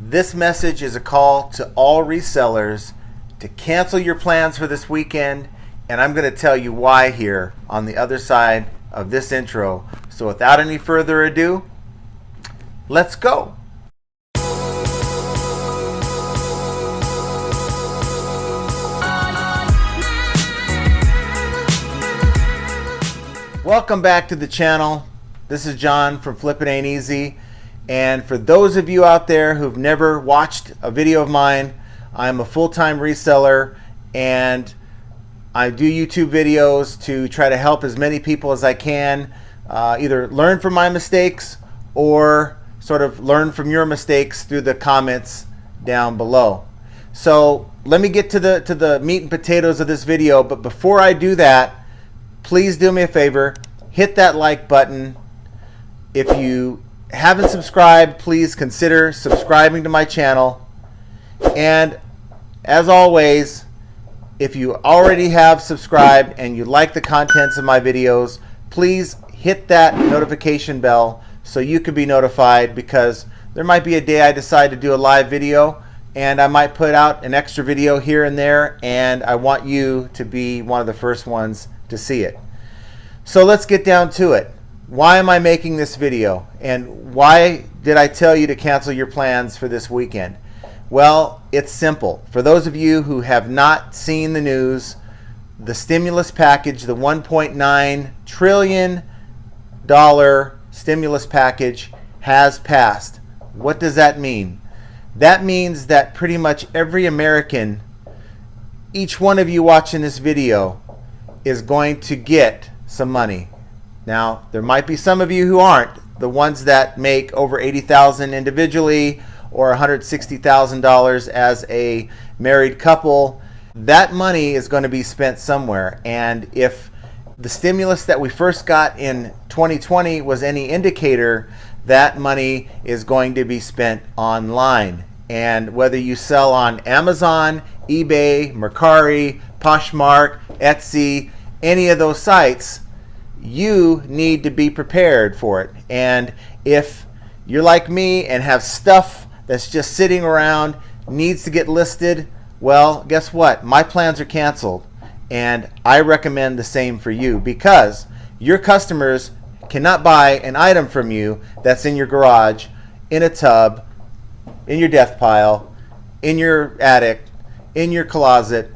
This message is a call to all resellers to cancel your plans for this weekend, and I'm going to tell you why here on the other side of this intro. So without any further ado, let's go. Welcome back to the channel. This is John from Flippin Aint. And for those of you out there who've never watched a video of mine, I'm a full-time reseller and I do YouTube videos to try to help as many people as I can either learn from my mistakes or sort of learn from your mistakes through the comments down below. So let me get to the meat and potatoes of this video, but before I do that, please do me a favor, hit that like button. If you haven't subscribed, please consider subscribing to my channel. And as always, if you already have subscribed and you like the contents of my videos, please hit that notification bell so you can be notified, because there might be a day I decide to do a live video and I might put out an extra video here and there, and I want you to be one of the first ones to see it. So let's get down to it. Why am I making this video, and why did I tell you to cancel your plans for this weekend? Well, it's simple. For those of you who have not seen the news, the stimulus package, the $1.9 trillion stimulus package has passed. What does that mean? That means that pretty much every American, each one of you watching this video, is going to get some money. Now, there might be some of you who aren't, the ones that make over $80,000 individually or $160,000 as a married couple. That money is going to be spent somewhere. And if the stimulus that we first got in 2020 was any indicator, that money is going to be spent online. And whether you sell on Amazon, eBay, Mercari, Poshmark, Etsy, any of those sites, you need to be prepared for it. And if you're like me and have stuff that's just sitting around, needs to get listed, well, guess what? My plans are canceled. And I recommend the same for you, because your customers cannot buy an item from you that's in your garage, in a tub, in your death pile, in your attic, in your closet.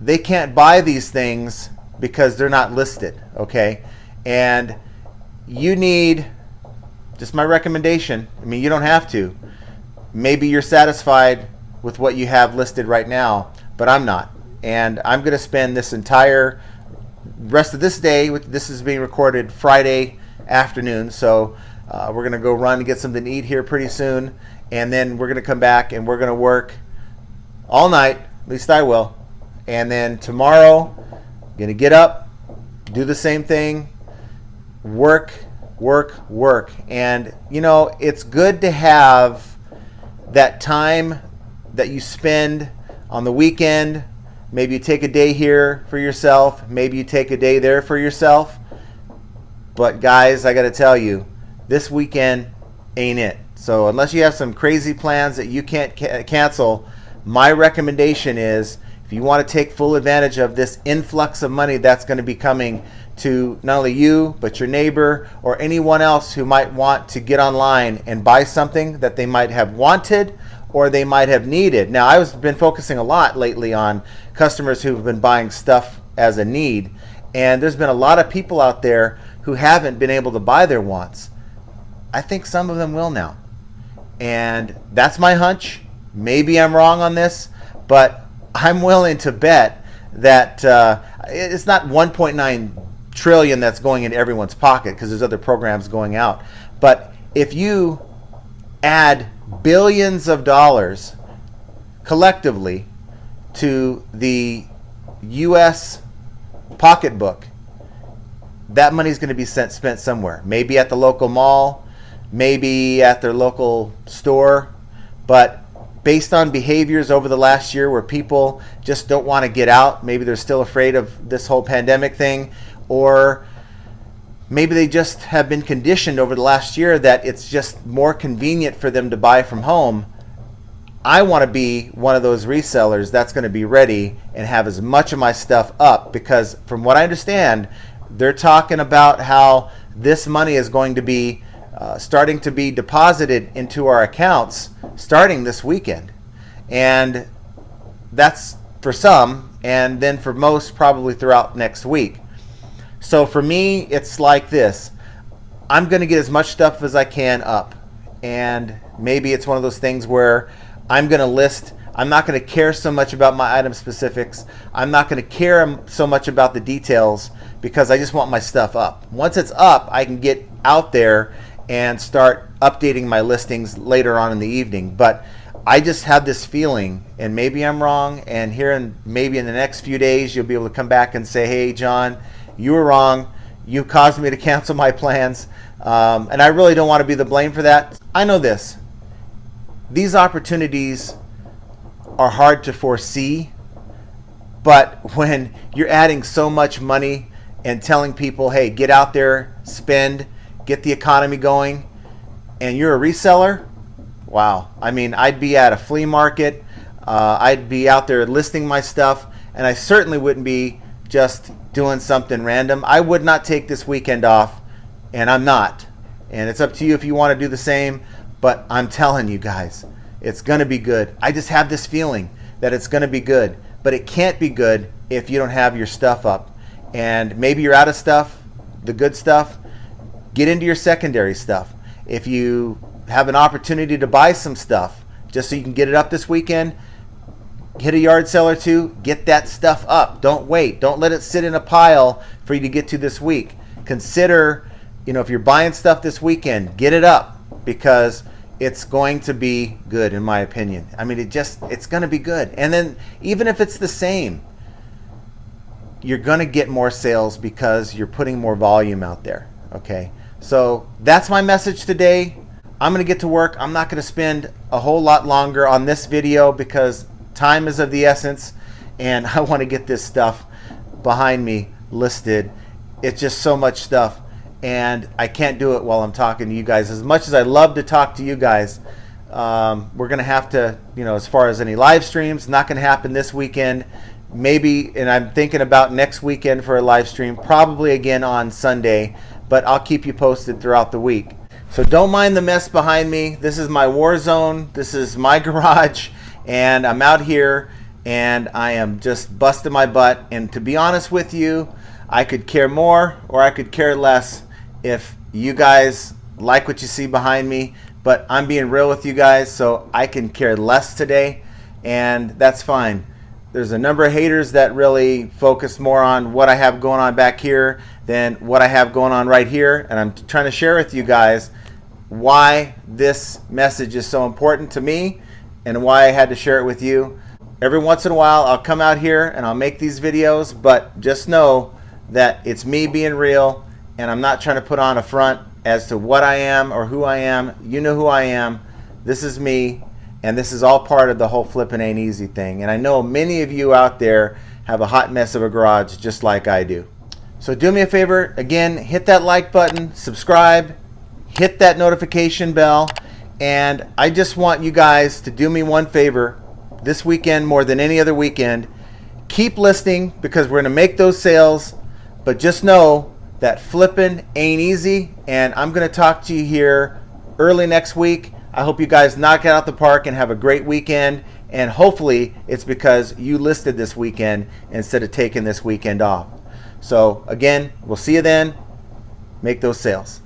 They can't buy these things because they're not listed, okay? And you need, just my recommendation, I mean, you don't have to. Maybe you're satisfied with what you have listed right now, but I'm not. And I'm going to spend this entire rest of this day, this is being recorded Friday afternoon, so we're going to go run and get something to eat here pretty soon, and then we're going to come back and we're going to work all night, at least I will, and then tomorrow I'm going to get up, do the same thing, work. And you know, it's good to have that time that you spend on the weekend. Maybe you take a day here for yourself, maybe you take a day there for yourself. But guys, I got to tell you, this weekend ain't it. So unless you have some crazy plans that you can't cancel, my recommendation is, if you want to take full advantage of this influx of money that's going to be coming to not only you, but your neighbor or anyone else who might want to get online and buy something that they might have wanted or they might have needed. Now, I've been focusing a lot lately on customers who've been buying stuff as a need, and there's been a lot of people out there who haven't been able to buy their wants. I think some of them will now. And that's my hunch. Maybe I'm wrong on this, but I'm willing to bet that it's not 1.9 trillion that's going into everyone's pocket, because there's other programs going out. But if you add billions of dollars collectively to the U.S. pocketbook, that money is going to be spent somewhere. Maybe at the local mall, maybe at their local store. But based on behaviors over the last year where people just don't want to get out, maybe they're still afraid of this whole pandemic thing, or maybe they just have been conditioned over the last year that it's just more convenient for them to buy from home, I want to be one of those resellers that's going to be ready and have as much of my stuff up, because from what I understand, they're talking about how this money is going to be starting to be deposited into our accounts starting this weekend. And that's for some, and then for most probably throughout next week. So for me, it's like this. I'm going to get as much stuff as I can up. And maybe it's one of those things where I'm going to list, I'm not going to care so much about my item specifics. I'm not going to care so much about the details, because I just want my stuff up. Once it's up, I can get out there and start updating my listings later on in the evening. But I just have this feeling, and maybe I'm wrong, and maybe in the next few days you'll be able to come back and say, hey John, you were wrong. You caused me to cancel my plans. And I really don't want to be the blame for that. I know this. These opportunities are hard to foresee, but when you're adding so much money and telling people, hey, get out there, spend, get the economy going, and you're a reseller, wow. I mean, I'd be at a flea market, I'd be out there listing my stuff, and I certainly wouldn't be just doing something random. I would not take this weekend off, and I'm not. And it's up to you if you want to do the same, but I'm telling you guys, it's going to be good. I just have this feeling that it's going to be good, but it can't be good if you don't have your stuff up. And maybe you're out of stuff, the good stuff. Get into your secondary stuff. If you have an opportunity to buy some stuff just so you can get it up this weekend, hit a yard sale or two, get that stuff up. Don't wait. Don't let it sit in a pile for you to get to this week. Consider, if you're buying stuff this weekend, get it up, because it's going to be good, in my opinion. I mean, it's going to be good. And then even if it's the same, you're going to get more sales because you're putting more volume out there. Okay. So that's my message today. I'm going to get to work. I'm not going to spend a whole lot longer on this video because time is of the essence, and I want to get this stuff behind me listed. It's just so much stuff, and I can't do it while I'm talking to you guys. As much as I love to talk to you guys, we're going to have to, as far as any live streams, not going to happen this weekend. Maybe, and I'm thinking about next weekend for a live stream, probably again on Sunday, but I'll keep you posted throughout the week. So don't mind the mess behind me. This is my war zone. This is my garage, and I'm out here, and I am just busting my butt. And to be honest with you, I could care more or I could care less if you guys like what you see behind me, but I'm being real with you guys, so I can care less today, and that's fine. There's a number of haters that really focus more on what I have going on back here than what I have going on right here, and I'm trying to share with you guys why this message is so important to me and why I had to share it with you. Every once in a while I'll come out here and I'll make these videos, but just know that it's me being real, and I'm not trying to put on a front as to what I am or who I am. You know who I am. This is me, and this is all part of the whole Flippin' Ain't Easy thing. And I know many of you out there have a hot mess of a garage just like I do. So do me a favor, again, hit that like button, subscribe, hit that notification bell, and I just want you guys to do me one favor this weekend more than any other weekend. Keep listing, because we're going to make those sales, but just know that flipping ain't easy, and I'm going to talk to you here early next week. I hope you guys knock it out the park and have a great weekend, and hopefully it's because you listed this weekend instead of taking this weekend off. So again, we'll see you then. Make those sales.